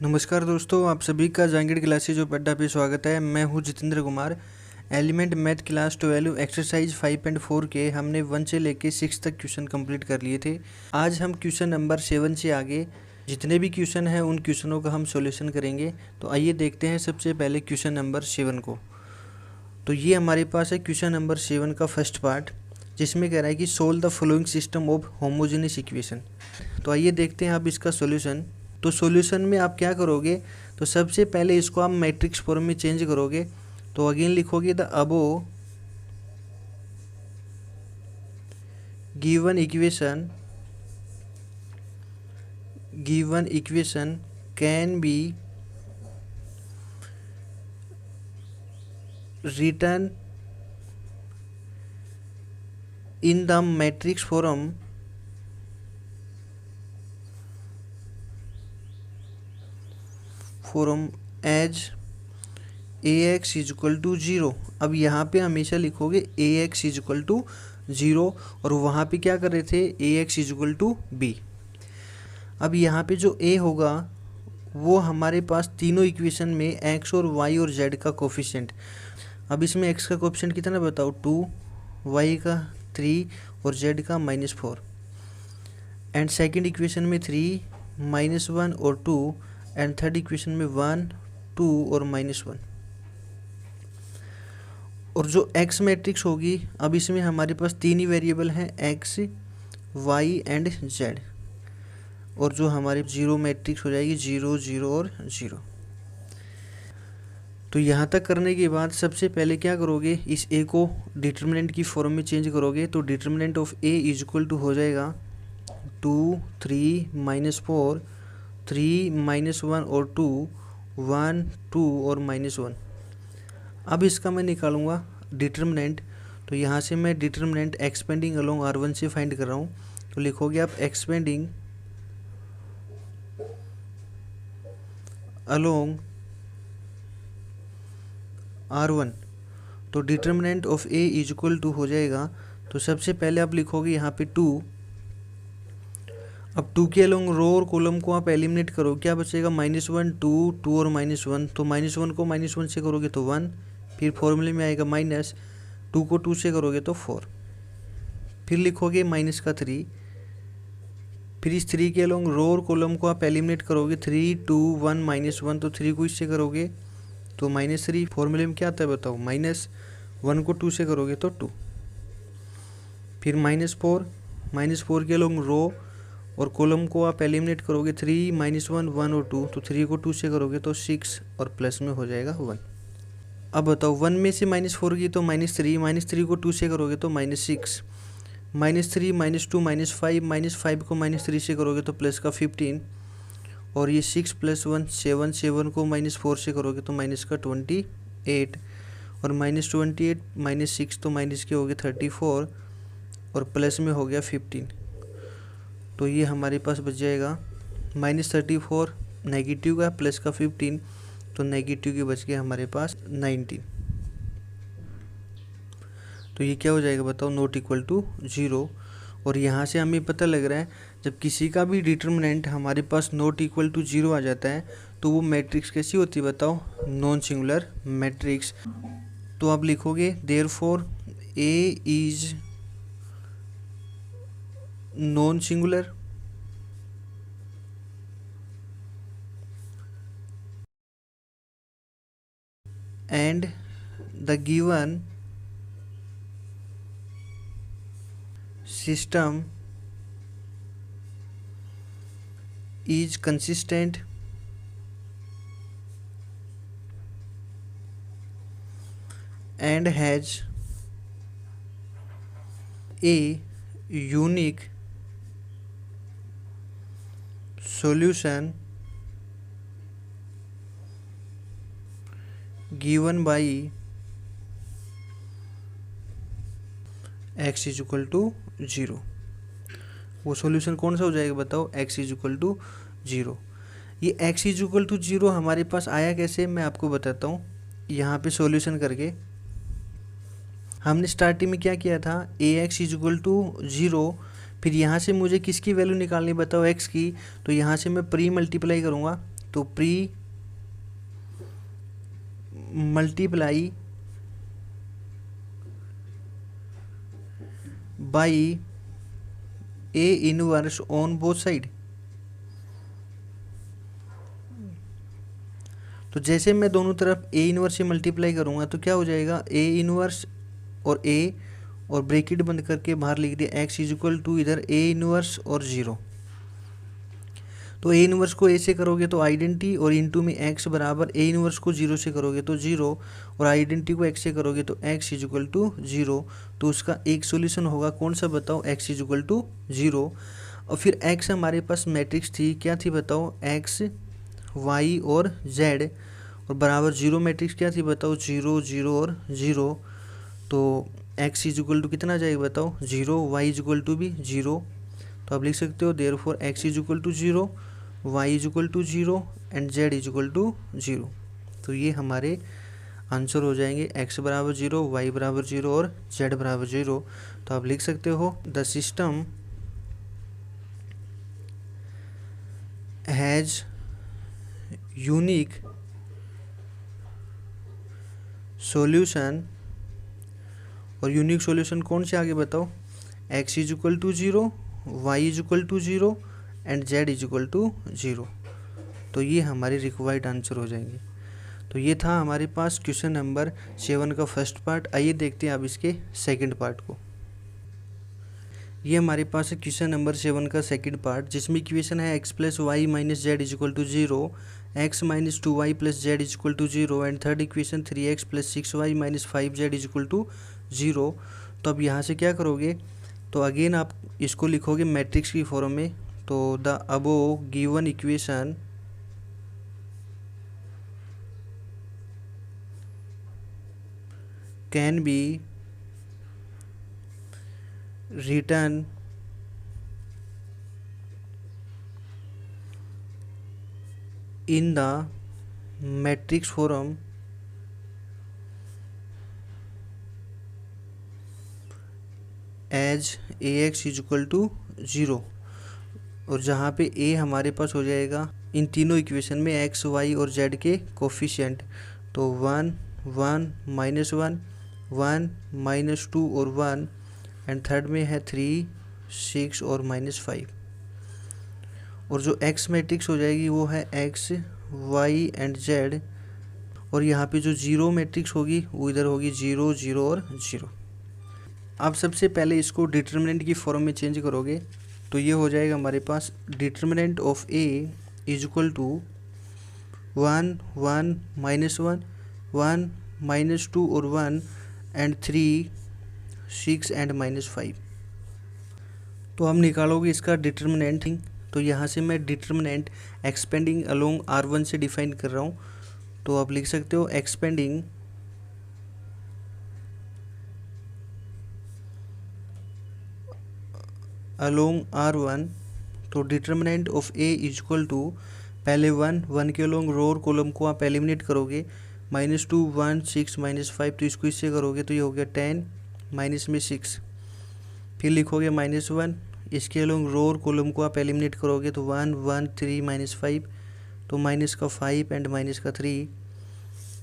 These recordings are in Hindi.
नमस्कार दोस्तों, आप सभी का जहांगीर क्लासेज ऑफ अड्डा पे स्वागत है। मैं हूं Jitendra Kumar. Element math class 12 exercise 5.4 के हमने 1 से लेके 6 तक क्वेश्चन कंप्लीट कर लिए थे। आज हम क्वेश्चन नंबर 7 से आगे जितने भी क्वेश्चन हैं उन क्वेश्चनों का हम सॉल्यूशन करेंगे। तो आइए देखते हैं सबसे पहले क्वेश्चन नंबर 7 को। तो ये हमारे पास है क्वेश्चन नंबर 7 का फर्स्ट पार्ट, जिसमें कह रहा है कि solve the following system of homogeneous equation. तो आइए देखते हैं आप इसका सॉल्यूशन। तो सॉल्यूशन में आप क्या करोगे, तो सबसे पहले इसको आप मैट्रिक्स फॉर्म में चेंज करोगे। तो अगेन लिखोगे the above given equation can be written in the matrix form as ax is equal to 0। अब यहाँ पे हमेशा लिखोगे ax इजक्वल टू 0 और वहाँ पे क्या कर रहे थे ax इजक्वल टू b। अब यहाँ पे जो a होगा वो हमारे पास तीनों इक्वेशन में x और y और z का कोफिशिएंट। अब इसमें x का कोफिशिएंट कितना बताओ 2, y का 3 और z का -4। एंड सेकंड इक्वेशन में 3, -1 और 2 एंड थर्ड इक्वेशन में 1, 2 और -1। और जो x मैट्रिक्स होगी, अब इसमें हमारे पास तीन ही वेरिएबल हैं x, y एंड z। और जो हमारी जीरो मैट्रिक्स हो जाएगी 0, 0 और 0। तो यहाँ तक करने के बाद सबसे पहले क्या करोगे, इस a को डिटर्मिनेंट की फॉर्म में चेंज करोगे। तो determinant of a is equal to हो जाएगा 2, 3, -4, 3, -1 और 2, 1, 2 और -1। अब इसका मैं निकालूंगा डिटर्मिनेंट। तो यहाँ से मैं डिटर्मिनेंट एक्सपेंडिंग अलोंग R1 से फाइंड कर रहा हूँ। तो लिखोगे आप एक्सपेंडिंग अलोंग R1। तो determinant of A is equal to हो जाएगा, तो सबसे पहले आप लिखोगे यहाँ पे 2। अब 2 के अलोंग रो और कॉलम को आप एलिमिनेट करो, क्या बचेगा -1, 2, 2 और -1। तो -1 को -1 से करोगे तो 1, फिर फॉर्मूले में आएगा -2 को 2 से करोगे तो 4। फिर लिखोगे माइनस का 3। फिर इस 3 के अलोंग रो और कॉलम को आप एलिमिनेट करोगे, 3, 2, 1, -1। तो 3 को इससे करोगे तो -3। फॉर्मूले में क्या आता है बताओ, -1 को 2 से करोगे तो 2। फिर -4 के अलोंग रो और कॉलम को आप एलिमिनेट करोगे, 3, -1, 1 और 2। तो 3 को 2 से करोगे तो 6 और प्लस में हो जाएगा 1। अब बताओ 1 में से -4 की तो -3 को 2 से करोगे तो -6, -3, -2, -5 को -3 से करोगे तो प्लस का 15। और ये 6 + 1 7, 7 को -4 से करोगे तो माइनस का 28। और -28 -6 तो माइनस के हो गए 34 और प्लस में हो गया 15। तो ये हमारे पास बच जाएगा -34 नेगेटिव का प्लस का 15, तो नेगेटिव के बच गया हमारे पास 19। तो ये क्या हो जाएगा बताओ, नॉट इक्वल टू 0। और यहाँ से हमें पता लग रहा है जब किसी का भी डिटर्मिनेंट हमारे पास नॉट इक्वल टू 0 आ जाता है तो वो मैट्रिक्स कैसी होती है बताओ, नॉन सिंगुलर मैट्रिक्स। तो आप लिखोगे therefore A is non singular and the given system is consistent and has a unique solution given by x is equal to 0। वो सॉल्यूशन कौन सा हो जाएगा बताओ, x इजक्वल टू 0। ये x इजक्वल टू 0 हमारे पास आया कैसे, मैं आपको बताता हूँ। यहाँ पे सॉल्यूशन करके हमने स्टार्टिंग में क्या किया था, ax इजक्वल टू 0। फिर यहाँ से मुझे किसकी वैल्यू निकालनी बताओ, x की। तो यहाँ से मैं प्री मल्टीप्लाई करूँगा तो pre multiply by A inverse on both side. तो जैसे मैं दोनों तरफ ए इनवर्स से मल्टीप्लाई करूँगा तो क्या हो जाएगा, ए इनवर्स और ए और ब्रैकेट बंद करके बाहर लिख दिया एक्स इज इक्वल टू इधर ए इनवर्स और 0। तो ए इनवर्स को ए से करोगे तो आइडेंटिटी और इनटू में एक्स बराबर ए इनवर्स को 0 से करोगे तो 0 और आइडेंटिटी को एक्स से करोगे तो एक्स इज इक्वल टू 0। तो उसका एक सॉल्यूशन होगा, कौन सा बताओ, एक्स इज इक्वल टू 0। और फिर एक्स हमारे पास मैट्रिक्स थी, क्या थी बताओ, एक्स वाई और जेड, और बराबर 0 मैट्रिक्स क्या थी बताओ, 0 0 और 0। तो एक्स इज इक्वल टू कितना जाएगा बताओ, 0, वाई इज इक्वल टू भी 0। तो आप लिख सकते हो therefore X is equal to 0, Y is equal to 0 and Z is equal to 0। तो ये हमारे आंसर हो जाएंगे, एक्स बराबर 0, वाई बराबर 0 और जेड बराबर 0। तो आप लिख सकते हो the system has unique solution, और यूनिक सॉल्यूशन कौन से आगे बताओ, x is equal to 0, Y is equal to 0 and Z is equal to 0। तो ये हमारे रिक्वायर्ड आंसर हो जाएंगे। तो ये था हमारे पास क्वेश्चन नंबर 7 का फर्स्ट पार्ट। आइए देखते हैं अब इसके सेकंड पार्ट को। ये हमारे पास है क्वेश्चन नंबर 7 का सेकंड पार्ट, जिसमें इक्वेशन है x plus y minus z is equal to 0, x minus 2y plus z is equal to 0 and third equation 3x plus 6y minus 5z is equal to 0। तो अब यहाँ से क्या करोगे, तो अगेन आप इसको लिखोगे मैट्रिक्स की फॉर्म में। तो the above given equation can be written in the matrix form as ax is equal to 0, और जहाँ पे a हमारे पास हो जाएगा इन तीनों इक्वेशन में x, y और z के कोफिशिएंट। तो 1 1 -1 1 -2 और 1 एंड थर्ड में है 3 6 और -5। और जो x मैट्रिक्स हो जाएगी वो है x y एंड z, और यहाँ पे जो 0 मैट्रिक्स होगी वो इधर होगी 0 0 और 0। आप सबसे पहले इसको डिटर्मिनेंट की फॉर्म में चेंज करोगे तो ये हो जाएगा हमारे पास determinant of a is equal to 1 1 -1 1 -2 और 1 एंड 3 6 एंड -5। तो हम निकालोगे इसका डिटर्मिनेंट। तो यहाँ से मैं डिटर्मिनेंट एक्सपेंडिंग अलोंग R1 से डिफाइन कर रहा हूँ। तो आप लिख सकते हो एक्सपेंडिंग अलोंग R1। तो determinant of A is equal to, पहले 1 के अलोंग रो और कॉलम को आप एलिमिनेट करोगे, -2 1 6 -5, तो इसको इससे करोगे तो ये हो गया 10 माइनस में 6। फिर लिखोगे -1, इसके अलोंग रो और कॉलम को आप एलिमिनेट करोगे तो 1 1 3 -5, तो माइनस का 5 एंड माइनस का 3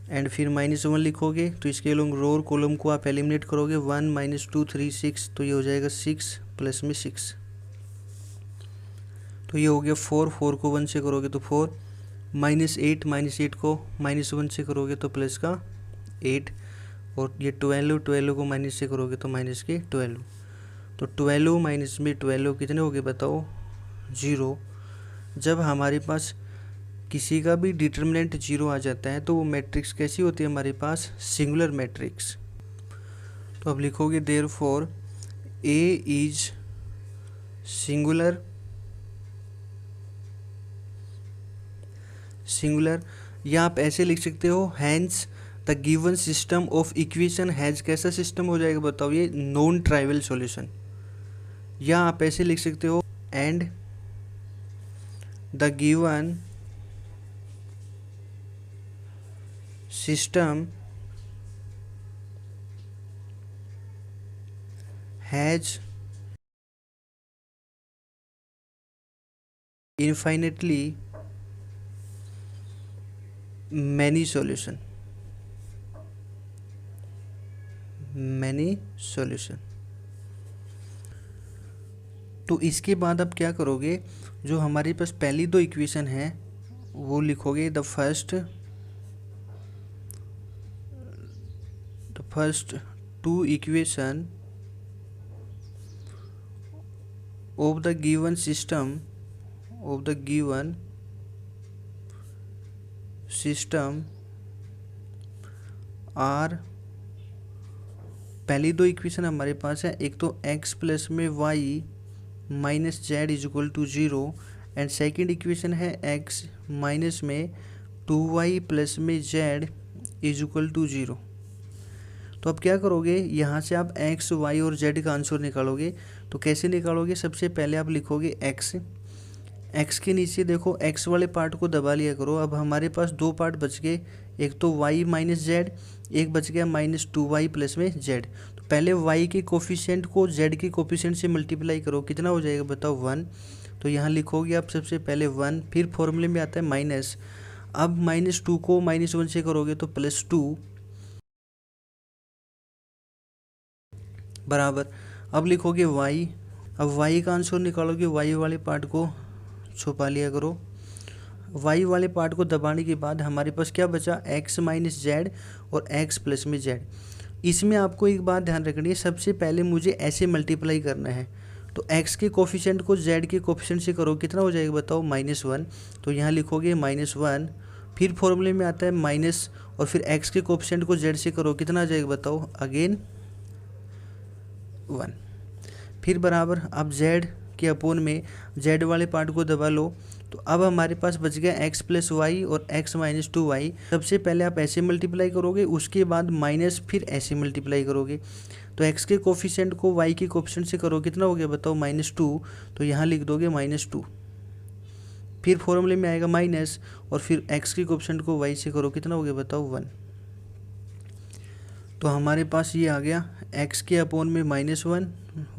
एंड फिर -1 लिखोगे तो इसके अलोंग रो और कॉलम को आप एलिमिनेट करोगे 1 -2 3 6, तो ये हो जाएगा 6 प्लस में 6। तो ये हो गया 4 4 को 1 से करोगे तो 4, -8 को -1 से करोगे तो प्लस का 8, और ये 12 को माइनस से करोगे तो माइनस के 12। तो 12 माइनस में 12 कितने हो गए बताओ, 0। जब हमारे पास किसी का भी डिटर्मिनेंट 0 आ जाता है तो वो मैट्रिक्स कैसी होती है हमारे पास, सिंगुलर मैट्रिक्स। तो अब लिखोगे देयरफॉर A इज सिंगुलर, या आप ऐसे लिख सकते हो hence the given system of equation has, कैसा सिस्टम हो जाएगा बताओ, ये नॉन ट्राइवल सॉल्यूशन। या आप ऐसे लिख सकते हो and the given system has infinitely many solution, many solution. तो इसके बाद आप क्या करोगे, जो हमारे पास पहली दो इक्वेशन है वो लिखोगे, the first two equation of the given system are, पहली दो इक्वेशन हमारे पास है, एक तो x प्लस में y minus z is equal to 0 and second equation है x माइनस में 2y प्लस में z इज इक्वल टू 0। तो अब क्या करोगे, यहाँ से आप x, y और z का आंसर निकालोगे। तो कैसे निकालोगे, सबसे पहले आप लिखोगे x के नीचे देखो x वाले पार्ट को दबा लिया करो। अब हमारे पास दो पार्ट बच गए, एक तो y माइनस जेड, एक बच गया माइनस 2y प्लस में z। तो पहले y के कोफिशिएंट को z के कोफिशिएंट से मल्टीप्लाई करो, कितना हो जाएगा बताओ 1। तो यहाँ लिखोगे आप सबसे पहले 1, फिर फॉर्मूले में आता है माइनस। अब -2 को -1 से करोगे तो +2 बराबर, अब लिखोगे y। अब y का आंसर निकालोगे, y वाले पार्ट को छुपा लिया करो। y वाले पार्ट को दबाने के बाद हमारे पास क्या बचा, x माइनस जेड और x प्लस में z। इसमें आपको एक बात ध्यान रखनी है, सबसे पहले मुझे ऐसे मल्टीप्लाई करना है। तो x के कोफिशिएंट को z के कोफिशिएंट से करो, कितना हो जाएगा बताओ -1। तो यहाँ लिखोगे -1, फिर फॉर्मूले में आता है माइनस, और फिर x के कोफिशिएंट को z से करो, कितना आ जाएगा बताओ, अगेन 1, फिर बराबर। अब z के अपोन में z वाले पार्ट को दबा लो। तो अब हमारे पास बच गया x प्लस वाई और x माइनस 2y। सबसे पहले आप ऐसे मल्टीप्लाई करोगे, उसके बाद माइनस, फिर ऐसे मल्टीप्लाई करोगे। तो x के कोफिशिएंट को y के कोफिशिएंट से करो, कितना हो गया बताओ -2। तो यहाँ लिख दोगे -2, फिर फॉर्मूले में आएगा माइनस, और फिर x के कोफिशिएंट को y से करो, कितना हो गया बताओ 1। तो हमारे पास ये आ गया, x के अपोन में -1,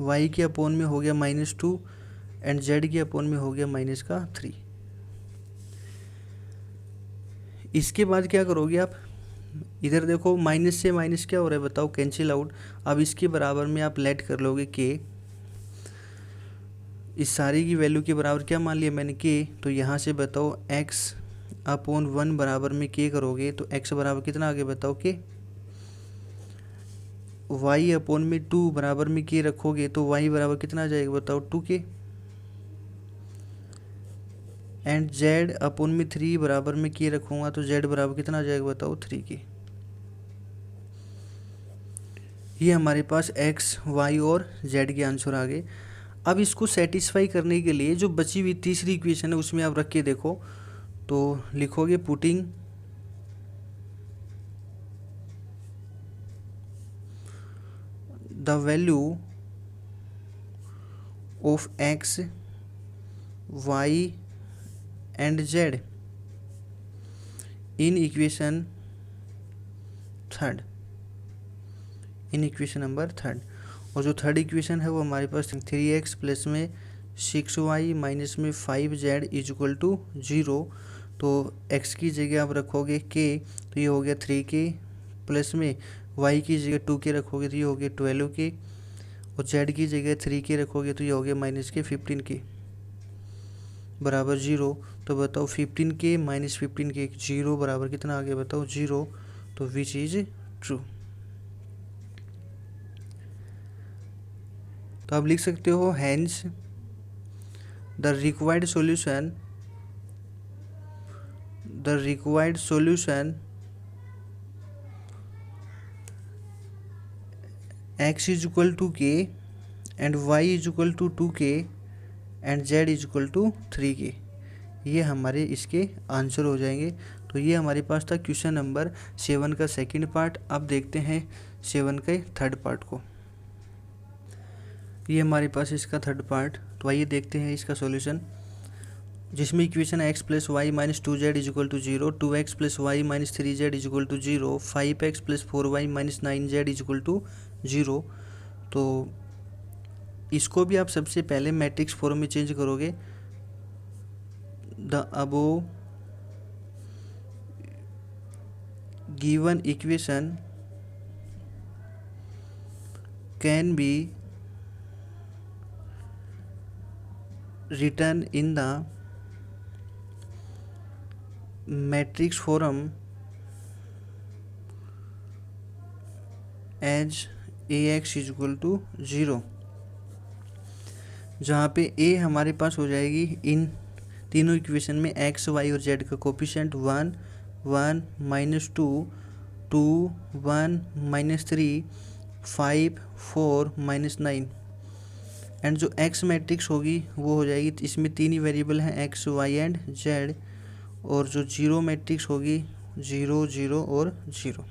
y के अपोन में हो गया -2 एंड z के अपोन में हो गया -3। इसके बाद क्या करोगे आप, इधर देखो माइनस से माइनस क्या हो रहा है बताओ, कैंसिल आउट। अब इसके बराबर में आप लेट कर लोगे k, इस सारी की वैल्यू के बराबर क्या मान लिया मैंने k। तो यहाँ से बताओ x अपोन 1 बराबर में k करोगे तो x बराबर कितना आ गया बताओ k। y अपोन में 2 बराबर में k रखोगे तो y बराबर कितना आ जाएगा बताओ 2k। एंड z अपोन में 3 बराबर में k रखूँगा तो z बराबर कितना आ जाएगा बताओ 3k। ये हमारे पास x, y और z के आंसर आ गए। अब इसको सेटिस्फाई करने के लिए जो बची हुई तीसरी इक्वेशन है उसमें आप रख के देखो। तो लिखोगे putting the value of x, y and z in equation third, in equation number third. और जो थर्ड इक्वेशन है वो हमारे पास 3x प्लस में 6y माइनस में 5z इज इक्वल टू 0। तो x की जगह आप रखोगे k, तो ये हो गया 3k, प्लस में y की जगह 2k रखोगे तो ये हो गया 12k, और z की जगह 3k रखोगे तो ये हो गया -k 15k बराबर 0। तो बताओ 15k माइनस 15k 0 बराबर कितना आ गया बताओ 0। तो विच इज ट्रू। तो आप लिख सकते हो hence the required solution x is equal to k and y is equal to 2k and z is equal to 3k। ये हमारे इसके आंसर हो जाएंगे। तो ये हमारे पास था क्वेश्चन नंबर 7 का सेकंड पार्ट। अब देखते हैं 7 के थर्ड पार्ट को। ये हमारे पास इसका थर्ड पार्ट। तो आइए देखते हैं इसका सॉल्यूशन, जिसमें equation x plus y minus 2z is equal to 0, 2x plus y minus 3z is equal to 0, 5x plus 4y minus 9z is equal to 0। तो इसको भी आप सबसे पहले मैट्रिक्स फॉर्म में चेंज करोगे। The above given equation can be written in the matrix form as ax is equal to 0, जहाँ पे a हमारे पास हो जाएगी इन तीनों इक्वेशन में x, y और z का कोफिशिएंट 1, 1, -2, 2, 1, -3, 5, 4, -9 एंड जो x मैट्रिक्स होगी वो हो जाएगी, इसमें तीन ही वेरिएबल हैं x, y एंड z, और जो जीरो मैट्रिक्स होगी 0, 0 और 0,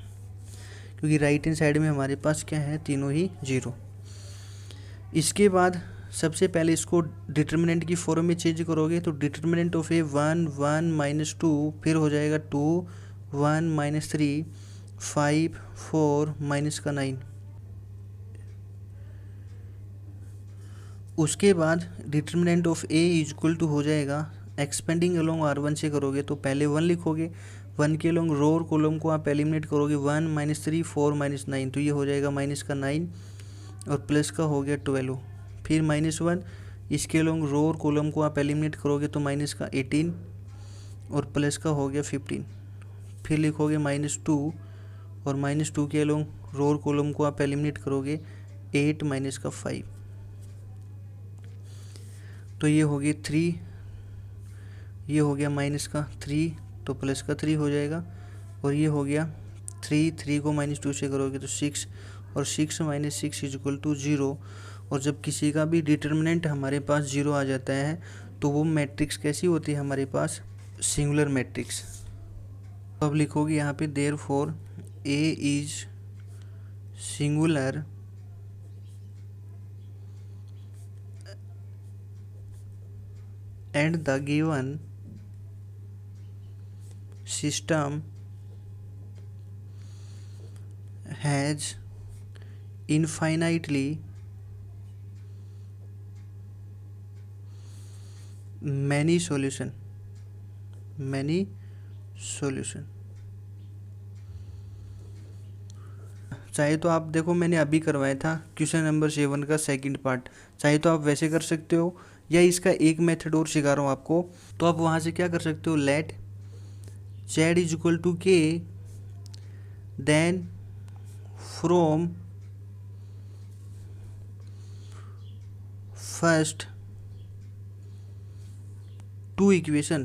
क्योंकि राइट हैंड साइड में हमारे पास क्या है, तीनों ही 0। इसके बाद सबसे पहले इसको डिटर्मिनेंट की फॉर्म में चेंज करोगे तो डिटर्मिनेंट ऑफ ए 1, 1, -2, फिर हो जाएगा 2, 1, -3, 5, 4, -9। उसके बाद determinant of A is equal to हो जाएगा, एक्सपेंडिंग अलोंग R1 से करोगे तो पहले 1 लिखोगे, 1 के अलोंग रो और कॉलम को आप एलिमिनेट करोगे, 1, -3, 4, -9, तो ये हो जाएगा -9 और प्लस का हो गया 12, फिर -1, इसके अलोंग रो और कॉलम को आप एलिमिनेट करोगे तो -18 और प्लस का हो गया 15, फिर लिखोगे -2 और -2 के अलोंग रो और कॉलम को आप एलिमिनेट करोगे 8 -5, तो ये हो गया 3, ये हो गया -3 तो प्लस का 3 हो जाएगा, और ये हो गया 3 को -2 से करोगे तो 6, और 6 - 6 इज इक्वल टू 0। और जब किसी का भी डिटर्मिनेंट हमारे पास 0 आ जाता है तो वो मैट्रिक्स कैसी होती है हमारे पास, सिंगुलर मैट्रिक्स। तो अब लिखोगे यहाँ पे therefore A is singular and the given system has infinitely many solution। चाहे तो आप देखो, मैंने अभी करवाया था क्वेश्चन नंबर 7 का सेकंड पार्ट, चाहे तो आप वैसे कर सकते हो, या इसका एक मेथड और सिखा रहा हूँ आपको, तो आप वहाँ से क्या कर सकते हो, let z is equal to k, then from first two equation,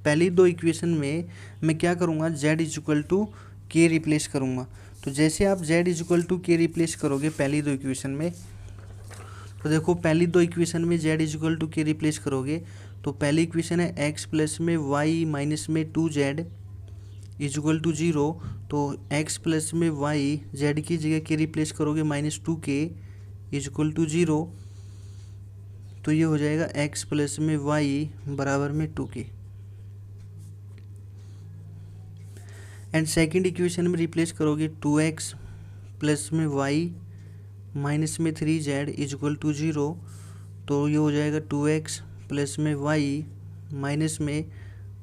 पहली दो इक्वेशन में मैं क्या करूँगा, z is equal to k replace करूँगा। तो जैसे आप z is equal to k replace करोगे पहली दो इक्वेशन में, तो देखो पहली दो इक्वेशन में z is equal to k replace करोगे तो पहली इक्वेशन है x प्लस में y माइनस में 2z इज इक्वल टू 0, तो x प्लस में y z की जगह के रिप्लेस करोगे -2k इज इक्वल टू 0, तो ये हो जाएगा x प्लस में y बराबर में 2k। एंड सेकंड इक्वेशन में रिप्लेस करोगे 2x प्लस में y माइनस में 3z इज इक्वल टू 0, तो ये हो जाएगा 2x प्लस में y माइनस में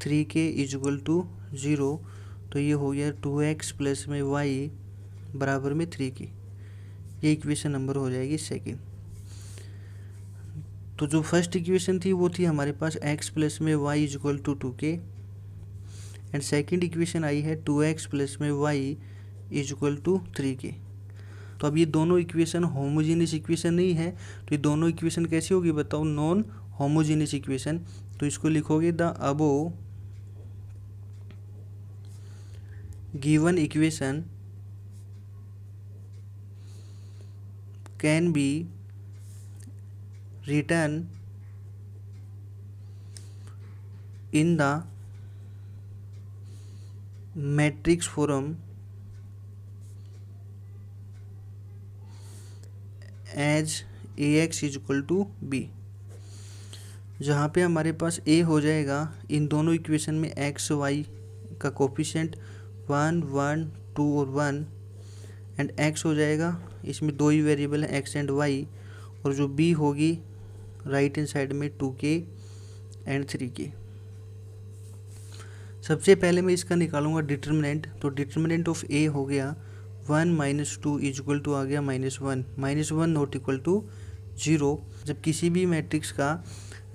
3k इज इक्वल टू 0, तो ये हो गया 2x प्लस में y बराबर में 3k। ये इक्वेशन नंबर हो जाएगी सेकंड। तो जो फर्स्ट इक्वेशन थी वो थी हमारे पास x प्लस में y is equal to 2k, and second equation आई है 2x प्लस में y is equal to 3k। तो अब ये दोनों इक्वेशन होमोजेनियस इक्वेशन नहीं है, तो ये दोनों इक्वेशन कैसी होगी बताओ, नॉन होमोजेनियस इक्वेशन। तो इसको लिखोगे the above given equation can be written in the matrix form as ax is equal to b, जहाँ पे हमारे पास a हो जाएगा इन दोनों इक्वेशन में x y का कोफिशिएंट 1, 1, 2 और 1, एंड x हो जाएगा, इसमें दो ही वेरिएबल हैं x एंड y, और जो b होगी राइट हैंड साइड में 2k एंड 3k। सबसे पहले मैं इसका निकालूंगा डिटर्मिनेंट, तो डिटर्मिनेंट ऑफ ए हो गया 1 - 2 इक्वल टू आ गया -1, -1 नॉट इक्वल टू 0। जब किसी भी मैट्रिक्स का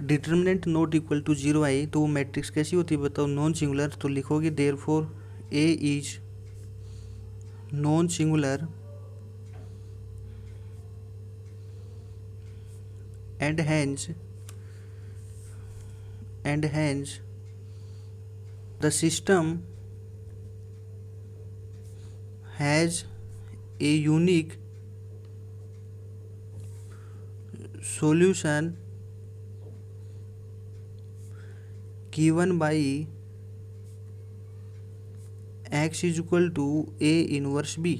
डिटर्मिनेंट नॉट इक्वल टू 0 आई तो वो मैट्रिक्स कैसी होती है बताओ, नॉन सिंगुलर। तो लिखोगे therefore A is non singular and hence the system has a unique solution given by x is equal to a inverse b।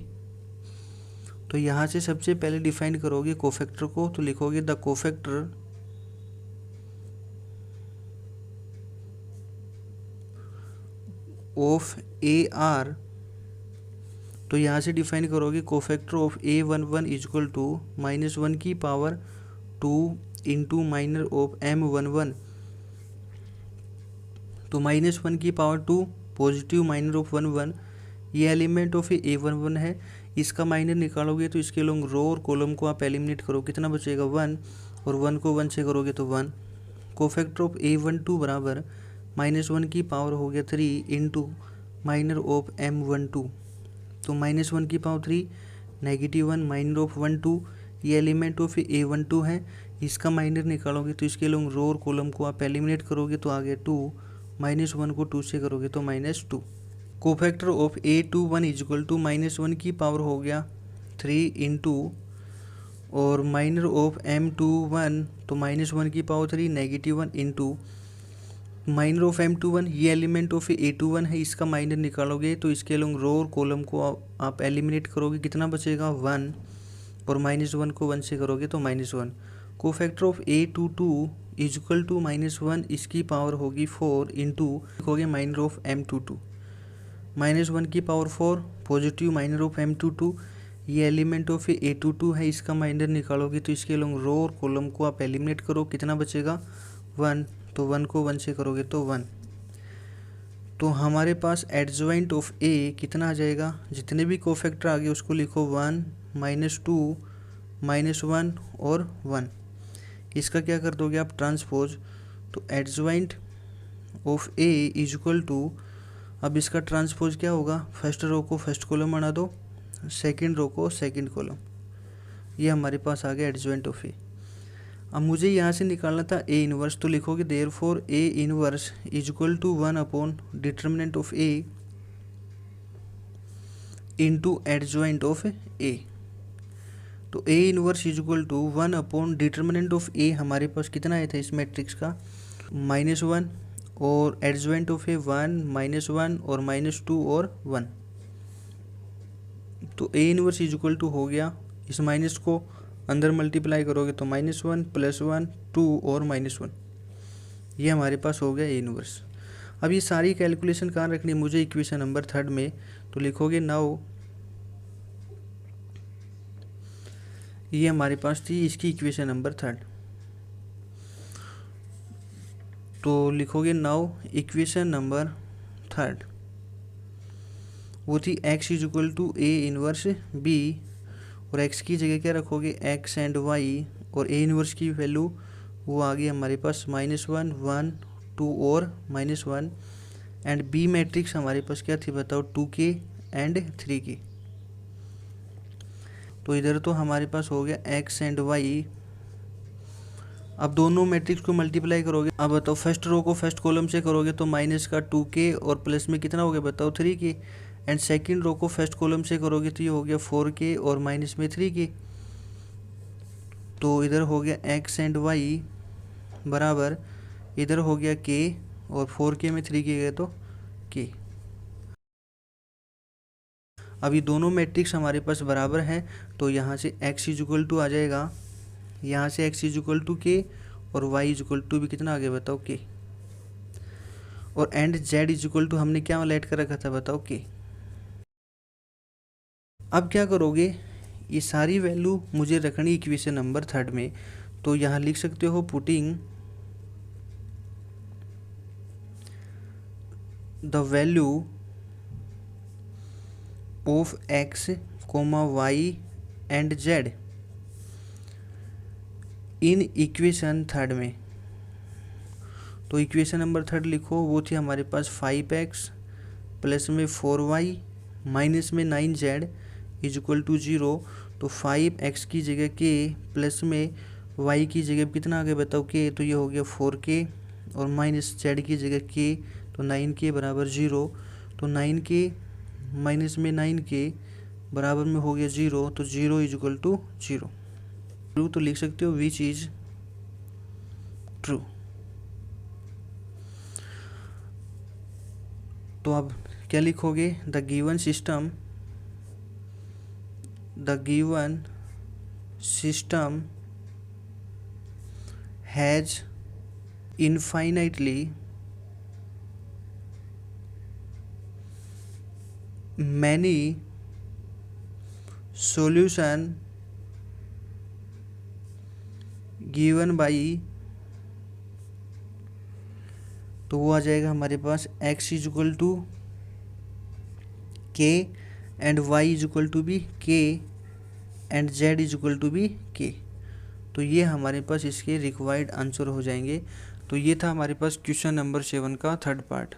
तो यहाँ से सबसे पहले डिफाइन करोगे कोफैक्टर को, तो लिखोगे the cofactor of A R. तो यहाँ से डिफाइन करोगे cofactor of A11 equal to -1 की power 2 into minor of M11। तो -1 की पावर 2 पॉजिटिव माइनर ऑफ 11, ये एलिमेंट ऑफ A11 है। इसका माइनर निकालोगे तो इसके लोग रो और कॉलम को आप एलिमिनेट करो, कितना बचेगा 1, और 1 को 1 से करोगे तो 1। कोफैक्टर ऑफ A12 बराबर -1 की पावर हो गया 3 इंटू माइनर ऑफ M12। तो -1 की पावर 3 -1 माइनर ऑफ 12, ये एलिमेंट ऑफ A12 है। इसका माइनर निकालोगे तो इसके लोग रो और कॉलम को आप एलिमिनेट करोगे तो आ गया 2, -1 को 2 से करोगे तो -2। Cofactor of A21 equal to -1 की पावर हो गया 3 इंटू और माइनर ऑफ M21, तो -1 की power 3 -1 into minor of M21, ये एलिमेंट ऑफ A21 है। इसका माइनर निकालोगे तो इसके लोग रो और कॉलम को आप एलिमिनेट करोगे, कितना बचेगा 1, और -1 को 1 से करोगे तो -1। Cofactor of A22 equal to -1, इसकी पावर होगी 4 इंटू लिखोगे माइनर ऑफ M22, -1 की power 4 positive minor of M22, ये एलिमेंट ऑफ A22 है। इसका माइनर निकालोगे तो इसके लोग रो और कॉलम को आप एलिमिनेट करो, कितना बचेगा 1, तो 1 को 1 से करोगे तो 1। तो हमारे पास एडजॉइंट ऑफ ए कितना आ जाएगा, जितने भी कोफैक्टर आ गए उसको लिखो 1 -2 -1 और 1। इसका क्या कर दोगे आप ट्रांसपोज, तो adjoint of A equal to, अब इसका ट्रांसपोज क्या होगा, फर्स्ट रो को फर्स्ट कॉलम बना दो, सेकंड रो को सेकंड कॉलम, ये हमारे पास आ गया एडजॉइंट ऑफ ए। अब मुझे यहाँ से निकालना था ए इनवर्स, तो लिखोगे therefore A inverse equal to 1 upon determinant of A into adjoint of A. तो A inverse equal to 1 upon determinant of A हमारे पास कितना आया था इस मैट्रिक्स का -1, और एडजॉइंट ऑफ ए 1 -1 और -2 और 1। तो ए इनवर्स इक्वल टू हो गया, इस माइनस को अंदर मल्टीप्लाई करोगे तो -1 +1 2 और -1, ये हमारे पास हो गया ए इनवर्स। अब ये सारी कैलकुलेशन कहाँ रखनी है मुझे, इक्वेशन नंबर 3 में। तो लिखोगे नाउ, ये हमारे पास थी इसकी इक्वेशन नंबर 3। तो लिखोगे नाउ इक्वेशन नंबर 3 वो थी x equal to A inverse b, और x की जगह क्या रखोगे x एंड y, और a इनवर्स की वैल्यू वो आ गई हमारे पास -1 1 2 और -1, एंड b मैट्रिक्स हमारे पास क्या थी बताओ 2k एंड 3k। तो इधर तो हमारे पास हो गया x एंड y। अब दोनों मैट्रिक्स को मल्टीप्लाई करोगे, अब बताओ फर्स्ट रो को फर्स्ट कॉलम से करोगे तो माइनस का 2k और प्लस में कितना हो गया बताओ 3k, एंड सेकंड रो को फर्स्ट कॉलम से करोगे तो ये हो गया 4k और माइनस में 3k। तो इधर हो गया x एंड y बराबर, इधर हो गया k और 4k में 3k गए तो k। अभी दोनों मैट्रिक्स हमारे पास बराबर हैं, तो यहाँ से x इक्वल टू आ जाएगा, यहाँ से x इक्वल टू k और y इक्वल टू भी कितना आ गया बताओ k, और एंड z इक्वल टू हमने क्या लेट कर रखा था बताओ k। अब क्या करोगे, ये सारी वैल्यू मुझे रखनी इक्वेशन नंबर 3 में। तो यहाँ लिख सकते हो putting the value of x comma y and z in equation third में। तो इक्वेशन नंबर थर्ड लिखो, वो थी हमारे पास 5x प्लस में 4y माइनस में 9z इज इक्वल टू 0। तो 5x की जगह k प्लस में y की जगह कितना आ गया बताओ k, तो ये हो गया 4k और माइनस z की जगह k, तो 9k बराबर 0। तो 9k माइनस में 9k बराबर में हो गया 0, तो 0 इज इक्वल टू 0। ट्रू तो लिख सकते हो विच इज ट्रू। तो अब क्या लिखोगे, the given system has infinitely many solution given by, तो वो आ जाएगा हमारे पास x is equal to k and y is equal to भी k and z is equal to भी k। तो ये हमारे पास इसके रिक्वायर्ड आंसर हो जाएंगे। तो ये था हमारे पास क्वेश्चन नंबर 7 का थर्ड पार्ट।